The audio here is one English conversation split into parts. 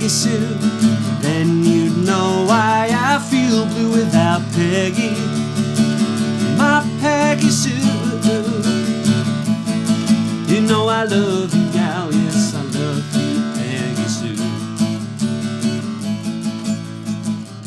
Peggy Sue, then you'd know why I feel blue without Peggy. My Peggy Sue, you know I love you, gal, yes I love you, Peggy Sue.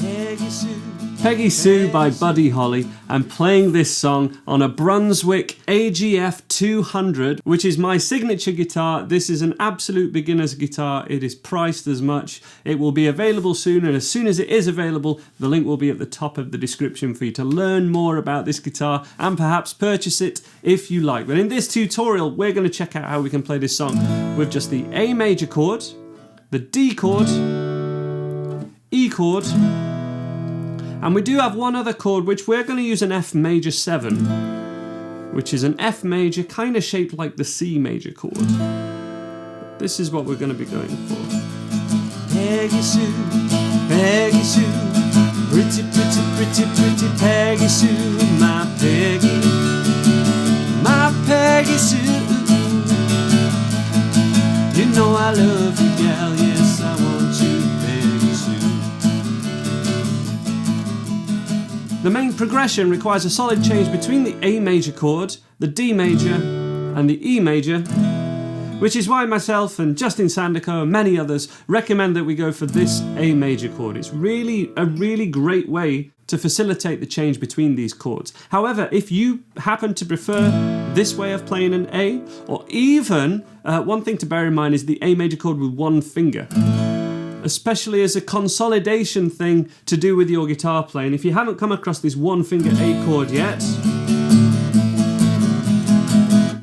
Peggy Sue. Peggy Sue by Buddy Holly. I'm playing this song on a Brunswick AGF 200, which is my signature guitar. This is an absolute beginner's guitar. It is priced as much. It will be available soon, and as soon as it is available, the link will be at the top of the description for you to learn more about this guitar and perhaps purchase it if you like. But in this tutorial, we're going to check out how we can play this song with just the A major chord, the D chord, E chord, and we do have one other chord which we're going to use an F major 7, which is an F major kind of shaped like the C major chord. This is what we're going to be going for. Peggy Sue, Peggy Sue, pretty, pretty, pretty, pretty Peggy Sue, my Peggy, my Peggy Sue. You know I love you, gal, yes I want you, Peggy Sue. The main progression requires a solid change between the A major chord, the D major, and the E major, which is why myself and Justin Sandico and many others recommend that we go for this A major chord. It's really a really great way to facilitate the change between these chords. However, if you happen to prefer this way of playing an A, or even one thing to bear in mind is the A major chord with one finger, especially as a consolidation thing to do with your guitar playing. If you haven't come across this one finger A chord yet,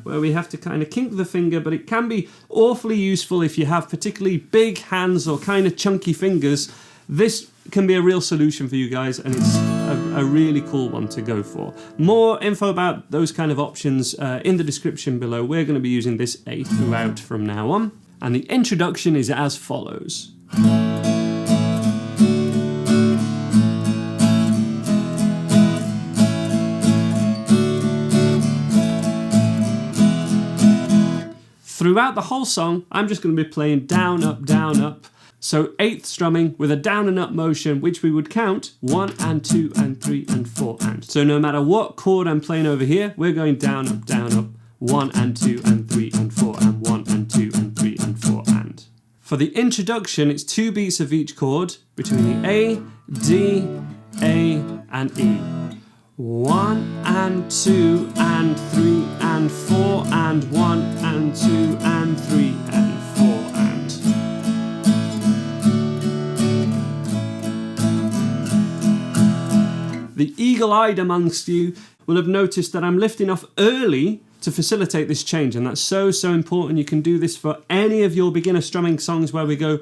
where we have to kind of kink the finger, but it can be awfully useful if you have particularly big hands or kind of chunky fingers. This can be a real solution for you guys, and it's a really cool one to go for. More info about those kind of options in the description below. We're going to be using this A throughout from now on. And the introduction is as follows. Throughout the whole song, I'm just going to be playing down, up, down, up. So 8th strumming with a down and up motion, which we would count 1 and 2 and 3 and 4 and. So no matter what chord I'm playing over here, we're going down, up, 1 and 2 and 3 and 4 and 1 and 2 and 3 and 4 and. For the introduction, it's 2 beats of each chord between the A, D, A and E. 1 and 2 and 3 and 4 and 1 and 2 and 3 and 4 and. The eagle-eyed amongst you will have noticed that I'm lifting off early to facilitate this change, and that's so important. You can do this for any of your beginner strumming songs where we go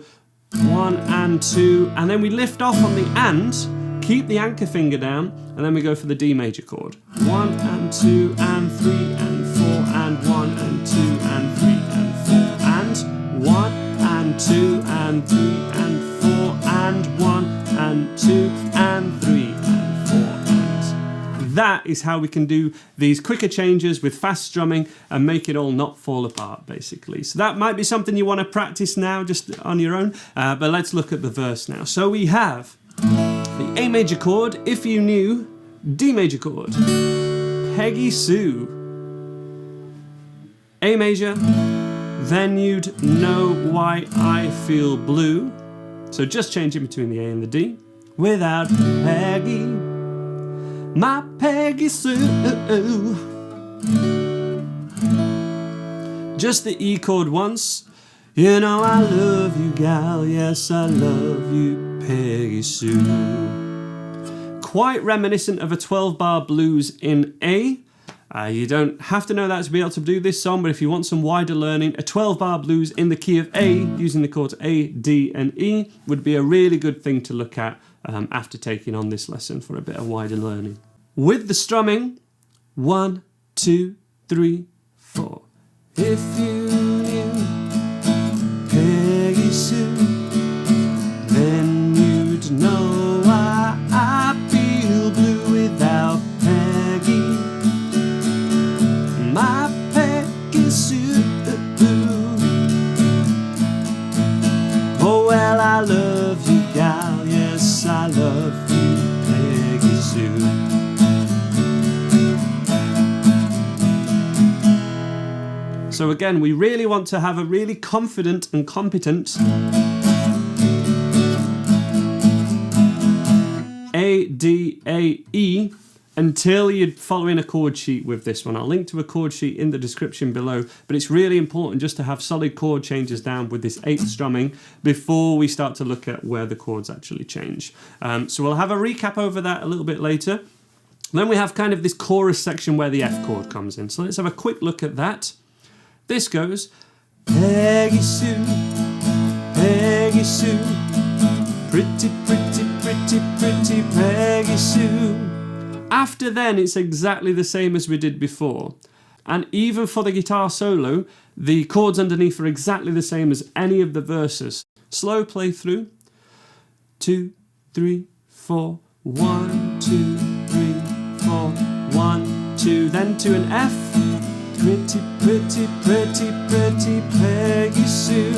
1 and 2 and then we lift off on the and, keep the anchor finger down, and then we go for the D major chord. 1 and 2 and 3 and 4 and 1 and 2 and 3 and 4 and 1 and 2 and 3 and 4 and 1 and 2 and 3 and 4 and. That is how we can do these quicker changes with fast strumming and make it all not fall apart, basically. So that might be something you want to practice now just on your own, but let's look at the verse now. So we have the A major chord, if you knew, D major chord, Peggy Sue, A major, then you'd know why I feel blue. So just changing between the A and the D, without Peggy, my Peggy Sue. Just the E chord once, you know I love you, gal, yes I love you, Peggy Sue. Quite reminiscent of a 12-bar blues in A. You don't have to know that to be able to do this song, but if you want some wider learning, a 12-bar blues in the key of A, using the chords A, D and E, would be a really good thing to look at after taking on this lesson for a bit of wider learning. With the strumming, 1, 2, 3, 4. If you knew Peggy Sue, then you'd know why I feel blue without Peggy, my Peggy Sue. Oh well, I love So again, we really want to have a really confident and competent A, D, A, E until you're following a chord sheet with this one. I'll link to a chord sheet in the description below, but it's really important just to have solid chord changes down with this 8th strumming before we start to look at where the chords actually change. So we'll have a recap over that a little bit later. Then we have kind of this chorus section where the F chord comes in. So let's have a quick look at that. This goes Peggy Sue, Peggy Sue, pretty, pretty, pretty, pretty Peggy Sue. After then, it's exactly the same as we did before. And even for the guitar solo, the chords underneath are exactly the same as any of the verses. Slow play through. 2, 3, 4. 1, 2, 3, 4. 1, 2. Then to an F. Pretty, pretty, pretty, pretty Peggy Sue.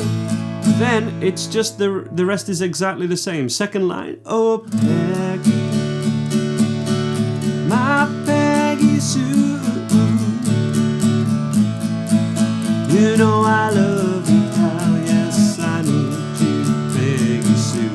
Then it's just the rest is exactly the same. Second line. Oh, Peggy. My Peggy Sue, you know I love you, pal. Yes, I need you, Peggy Sue.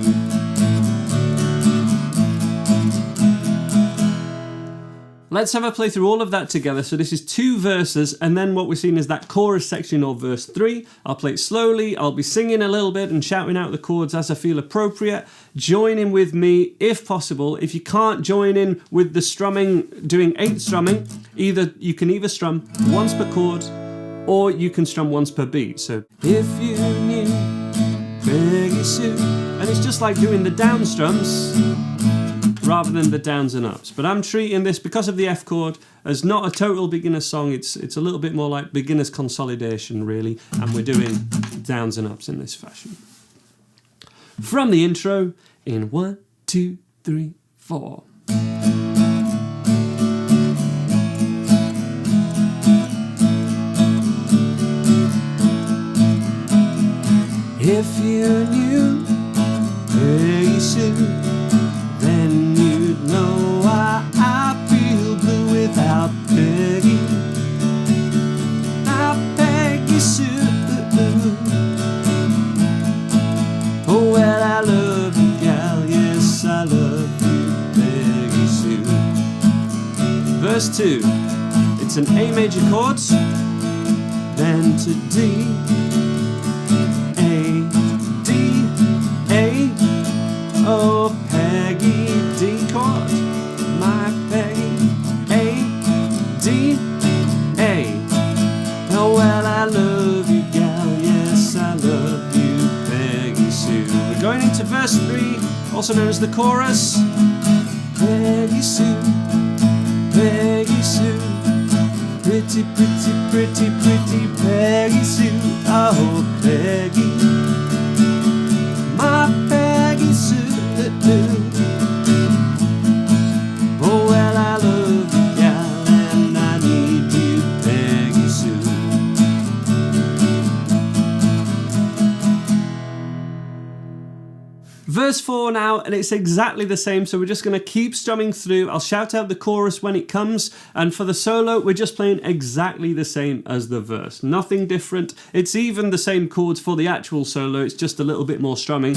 Let's have a play through all of that together. So this is 2 verses, and then what we're seeing is that chorus section or verse 3. I'll play it slowly. I'll be singing a little bit and shouting out the chords as I feel appropriate. Join in with me if possible. If you can't join in with the strumming, doing 8th strumming, you can either strum once per chord or you can strum once per beat. So if you knew Peggy Sue, and it's just like doing the down strums rather than the downs and ups. But I'm treating this, because of the F chord, as not a total beginner song. It's a little bit more like beginner's consolidation, really, and we're doing downs and ups in this fashion. From the intro, in 1, 2, 3, 4. If you knew Peggy Sue, then you'd know why I feel blue without Peggy. Now Peggy Sue. Oh well, I love you, gal. Yes, I love you, Peggy Sue. Verse 2. It's an A major chord, then to D. Oh, Peggy, D chord, my Peggy, A, D, A. Oh, well, I love you, gal, yes, I love you, Peggy Sue. We're going into verse 3, also known as the chorus. Peggy Sue, Peggy Sue, pretty, pretty, pretty, pretty Peggy Sue. Oh, Peggy, my Peggy Sue. Oh well, I love you, gal, and I need you, Peggy Sue. Verse 4 now, and it's exactly the same, so we're just going to keep strumming through. I'll shout out the chorus when it comes, and for the solo, we're just playing exactly the same as the verse. Nothing different. It's even the same chords for the actual solo, it's just a little bit more strumming.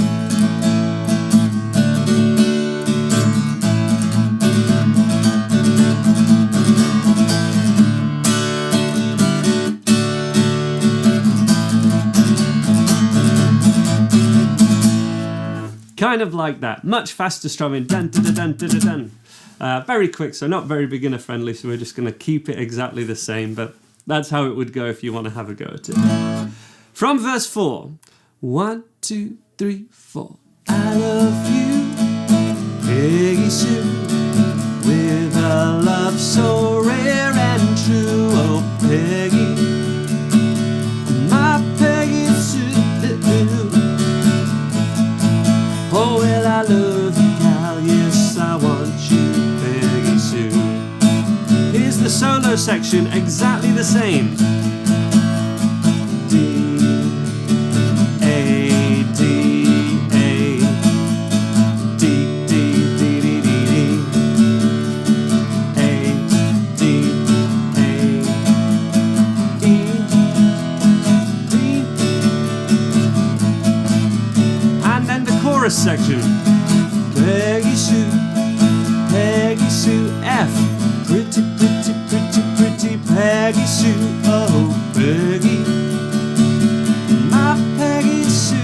Kind of like that, much faster strumming, dun dun dun dun dun dun. Very quick, so not very beginner friendly, so we're just going to keep it exactly the same, but that's how it would go if you want to have a go at it. From verse 4, 1, 2, 3, 4. I love you, Peggy Sue, with a love so rare and true. Oh, Peggy, my Peggy Sue. Oh, well, I love you, gal, yes, I want you, Peggy Sue. Here's the solo section, exactly the same. D, A, D, A, D, D, D, D, D, D, A, D, A, E, section. Peggy Sue, F. Pretty, pretty, pretty, pretty Peggy Sue. Oh, Peggy, my Peggy Sue.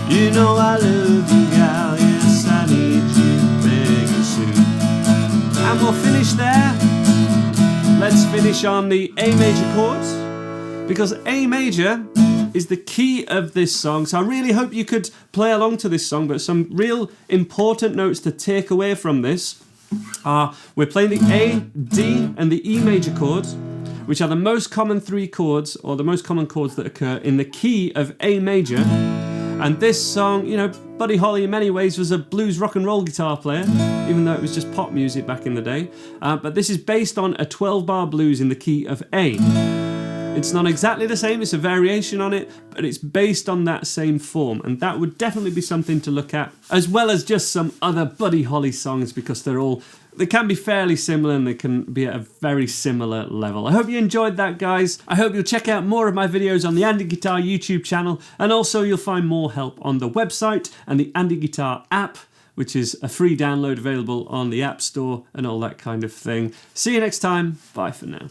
You know I love you, gal. Yes, I need you, Peggy Sue. And we'll finish there. Let's finish on the A major chords, because A major is the key of this song. So I really hope you could play along to this song, but some real important notes to take away from this are we're playing the A, D, and the E major chords, which are the most common three chords, or the most common chords that occur in the key of A major. And this song, you know, Buddy Holly in many ways was a blues rock and roll guitar player, even though it was just pop music back in the day. But this is based on a 12-bar blues in the key of A. It's not exactly the same, it's a variation on it, but it's based on that same form, and that would definitely be something to look at, as well as just some other Buddy Holly songs, because they can be fairly similar and they can be at a very similar level. I hope you enjoyed that, guys. I hope you'll check out more of my videos on the Andy Guitar YouTube channel, and also you'll find more help on the website and the Andy Guitar app, which is a free download available on the App Store and all that kind of thing. See you next time. Bye for now.